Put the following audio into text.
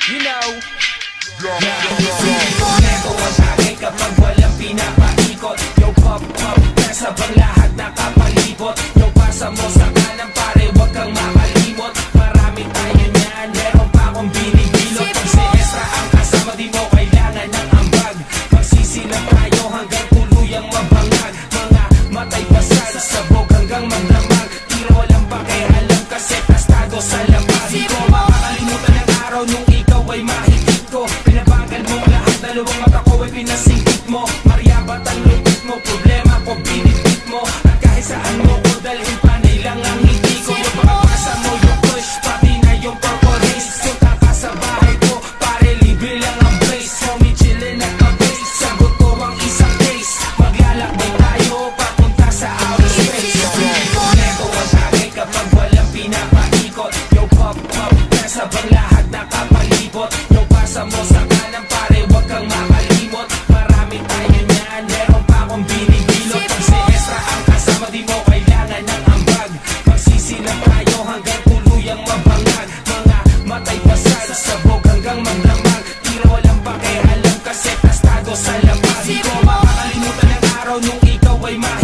You know. Neto ang tagay kapag walang pinapaikot. Yo pop pop, nasa bang lahat nakapalibot. Yo pasa mo sa kanan pare, wag kang makalimot. Marami tayo niyan, meron pa akong binibilot. Pag si Ezra ang kasama, di mo kailangan ng ambag. Magsisilap tayo hanggang tuluyang mabangag. Mga matay pasal, sabog hanggang magdamag. Tira walang pakialam kasi tastado sa labas. Di ko makakalimutan ang araw nung ikaw ay mahigit ko. Pinabagal mong lahat, dalawang mata ko ay pinasingkit mo. Mariabat ang lupit mo, problema ko binibit mo. At kahit saan mo ko dalhin, panay lang ang hindi ko. Yung pagkakasa mo, yung push, pati na yung purple haze. Punta ka sa bahay ko, pare libre lang ang place. Homie chillin' at mabase, sagot ko ang isang case. Maglalakbay tayo, papunta sa outer space. Neto ang tagay kapag walang pinapaikot. Yo pop pop, nasa bang lahat nakapalibot. Yo pasa mo sa kanan pare, wag kang makalimot. Marami tayo niyan, meron pa akong binibilot. Pag si Ezra ang kasama, di mo kailangan ng ambag. Magsisilap tayo hanggang tuluyang mabangag. Mga matay pasal, sabog hanggang magdamag. Tira walang pakialam kasi tastado sa labas. Di ko makakalimutan ang araw nung ikaw ay mahigit